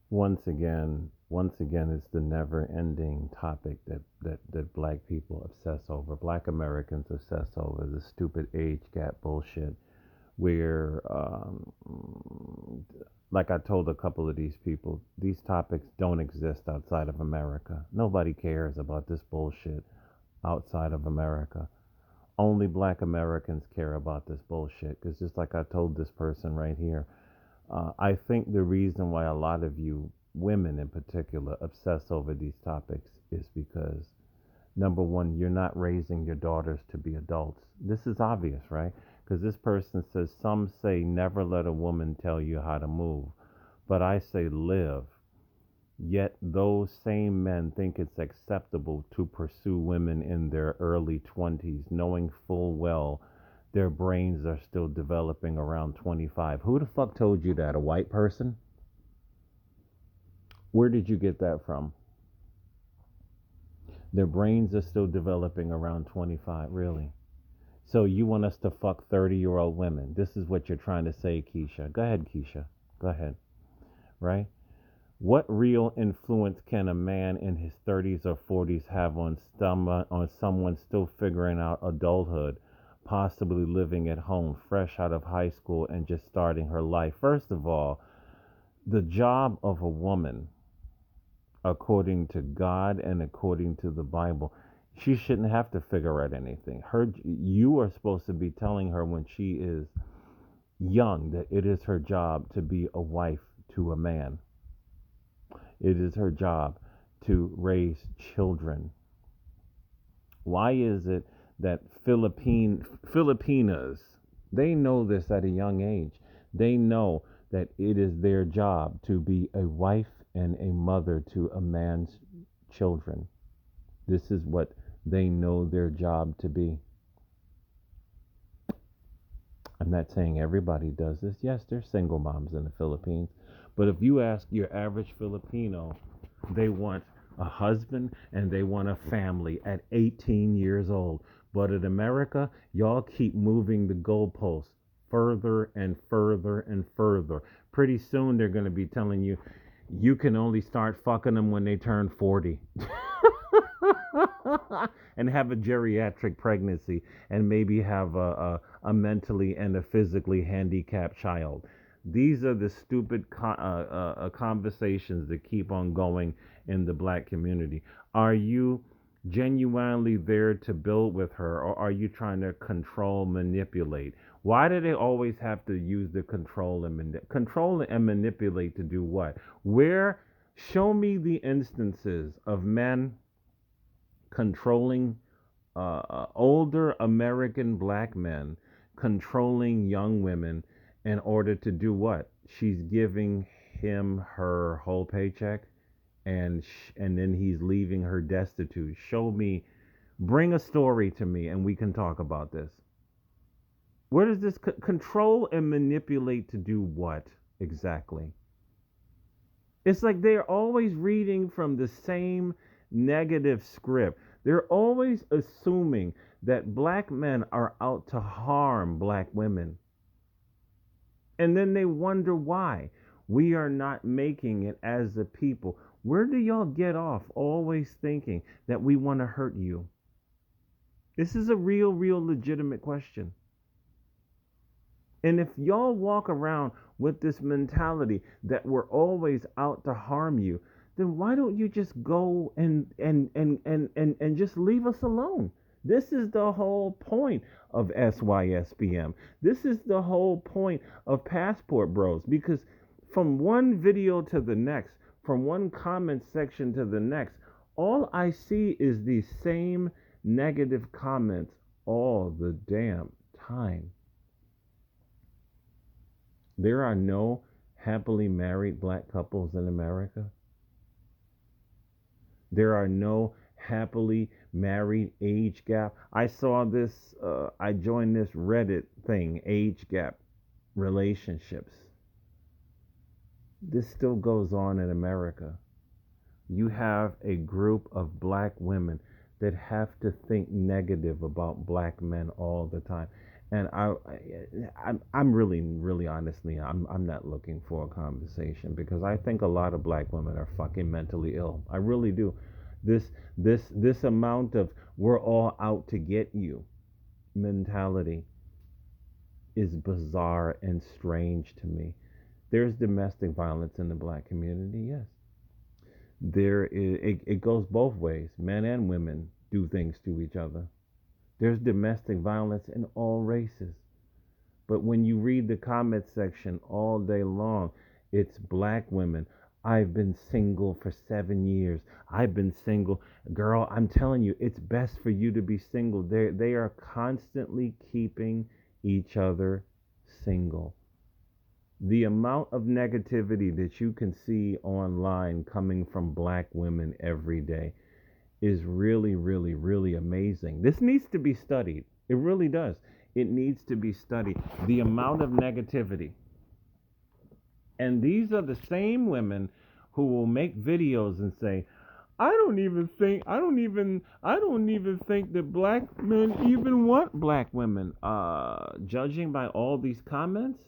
once again, it's the never-ending topic that black people obsess over. Black Americans obsess over the stupid age gap bullshit. Where, like I told a couple of these people, these topics don't exist outside of America. Nobody cares about this bullshit outside of America. Only black Americans care about this bullshit. Because just like I told this person right here, I think the reason why a lot of you women in particular obsess over these topics is because number one, you're not raising your daughters to be adults. This is obvious, right? Because this person says, some say never let a woman tell you how to move, but I say live. Yet those same men think it's acceptable to pursue women in their early 20s, knowing full well their brains are still developing around 25. Who the fuck told you that? A white person? Where did you get that from? Their brains are still developing around 25, really? So you want us to fuck 30-year-old women? This is what you're trying to say, Keisha. Go ahead, Keisha. Go ahead. Right? What real influence can a man in his 30s or 40s have on someone still figuring out adulthood, possibly living at home, fresh out of high school, and just starting her life? First of all, the job of a woman, according to God and according to the Bible, she shouldn't have to figure out anything. You are supposed to be telling her when she is young that it is her job to be a wife to a man. It is her job to raise children. Why is it that Filipinas, they know this at a young age. They know that it is their job to be a wife and a mother to a man's children. This is what they know their job to be. I'm not saying everybody does this. Yes, there's single moms in the Philippines. But if you ask your average Filipino, they want a husband and they want a family at 18 years old. But in America, y'all keep moving the goalposts further and further and further. Pretty soon they're going to be telling you you can only start fucking them when they turn 40. And have a geriatric pregnancy and maybe have a mentally and a physically handicapped child. These are the stupid conversations that keep on going in the black community. Are you genuinely there to build with her, or are you trying to control, manipulate? Why do they always have to use the control and manipulate to do what? Where? Show me the instances of men controlling older American black men controlling young women in order to do what? She's giving him her whole paycheck, and then he's leaving her destitute. Show me, bring a story to me, and we can talk about this. Where does this control and manipulate to do what exactly? It's like they're always reading from the same negative script. They're always assuming that black men are out to harm black women. And then they wonder why we are not making it as a people. Where do y'all get off always thinking that we want to hurt you? This is a real legitimate question. And if y'all walk around with this mentality that we're always out to harm you, then why don't you just go and just leave us alone? This is the whole point of SYSBM. This is the whole point of Passport Bros. Because from one video to the next, from one comment section to the next, all I see is these same negative comments all the damn time. There are no happily married black couples in America. There are no happily married age gap. I saw this, I joined this Reddit thing, age gap relationships. This still goes on in America. You have a group of black women that have to think negative about black men all the time. And I'm really, really honestly, I'm not looking for a conversation because I think a lot of black women are fucking mentally ill. I really do. This this amount of we're all out to get you mentality is bizarre and strange to me. There's domestic violence in the black community, yes. It goes both ways. Men and women do things to each other. There's domestic violence in all races. But when you read the comment section all day long, it's black women. I've been single for 7 years. I've been single. Girl, I'm telling you, it's best for you to be single. They are constantly keeping each other single. The amount of negativity that you can see online coming from black women every day is really, really, really amazing. This needs to be studied. It really does. It needs to be studied. The amount of negativity. And these are the same women who will make videos and say, I don't even think that black men even want black women. Judging by all these comments,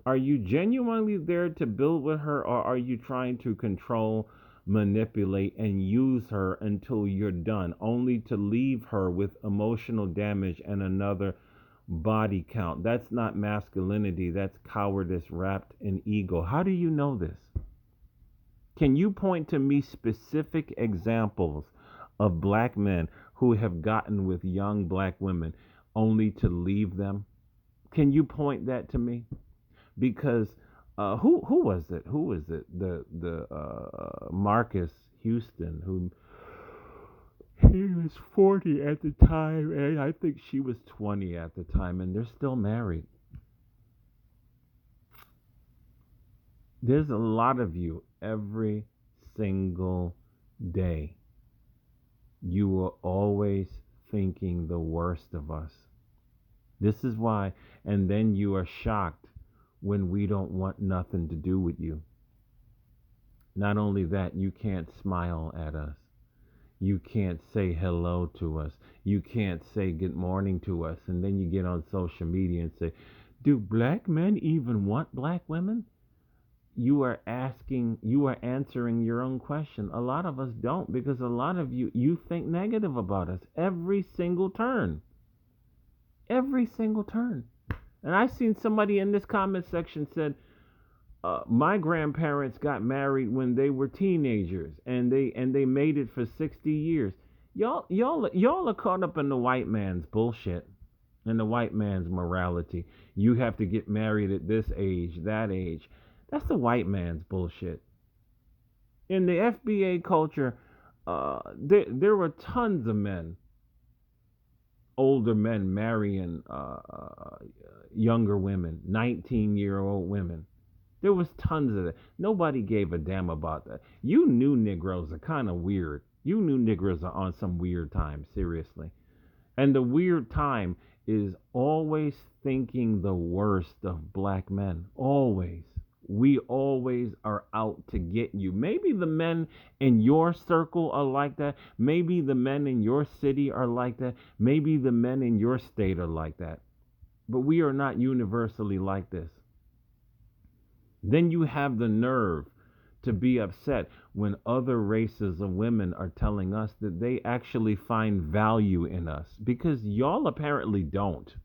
are you genuinely there to build with her, or are you trying to control, manipulate, and use her until you're done, only to leave her with emotional damage and another body count? That's not masculinity, that's cowardice wrapped in ego. How do you know this? Can you point to me specific examples of black men who have gotten with young black women only to leave them? Can you point that to me? Because who was it? Who was it? The Marcus Houston, who he was 40 at the time, and I think she was 20 at the time, and they're still married. There's a lot of you every single day. You are always thinking the worst of us. This is why, and then you are shocked when we don't want nothing to do with you. Not only that, you can't smile at us. You can't say hello to us. You can't say good morning to us. And then you get on social media and say, do black men even want black women? You are answering your own question. A lot of us don't, because a lot of you think negative about us every single turn. Every single turn. And I seen somebody in this comment section said, my grandparents got married when they were teenagers, and they made it for 60 years. Y'all are caught up in the white man's bullshit and the white man's morality. You have to get married at this age, that age. That's the white man's bullshit. In the FBA culture, there were tons of men, older men marrying younger women, 19-year-old women. There was tons of that. Nobody gave a damn about that. You knew Negroes are kind of weird. You knew Negroes are on some weird time, seriously. And the weird time is always thinking the worst of black men. Always. We always are out to get you. Maybe the men in your circle are like that. Maybe the men in your city are like that. Maybe the men in your state are like that. But we are not universally like this. Then you have the nerve to be upset when other races of women are telling us that they actually find value in us, because y'all apparently don't.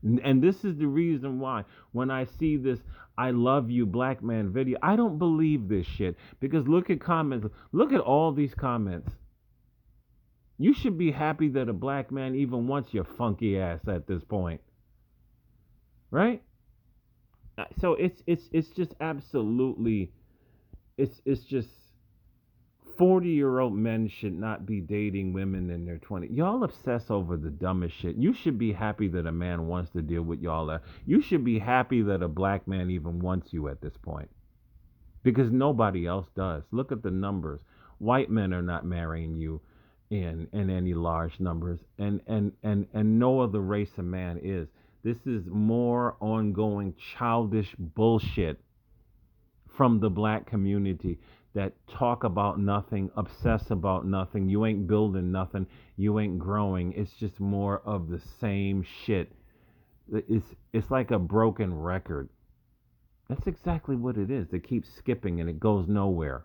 And this is the reason why when I see this I love you black man video, I don't believe this shit. Because look at comments. Look at all these comments. You should be happy that a black man even wants your funky ass at this point. Right? So it's just absolutely, it's just 40-year-old men should not be dating women in their 20s. Y'all obsess over the dumbest shit. You should be happy that a man wants to deal with y'all. You should be happy that a black man even wants you at this point, because nobody else does. Look at the numbers. White men are not marrying you in any large numbers, and no other race of man is. This is more ongoing childish bullshit from the black community that talk about nothing, obsess about nothing. You ain't building nothing. You ain't growing. It's just more of the same shit. It's like a broken record. That's exactly what it is. It keeps skipping and it goes nowhere.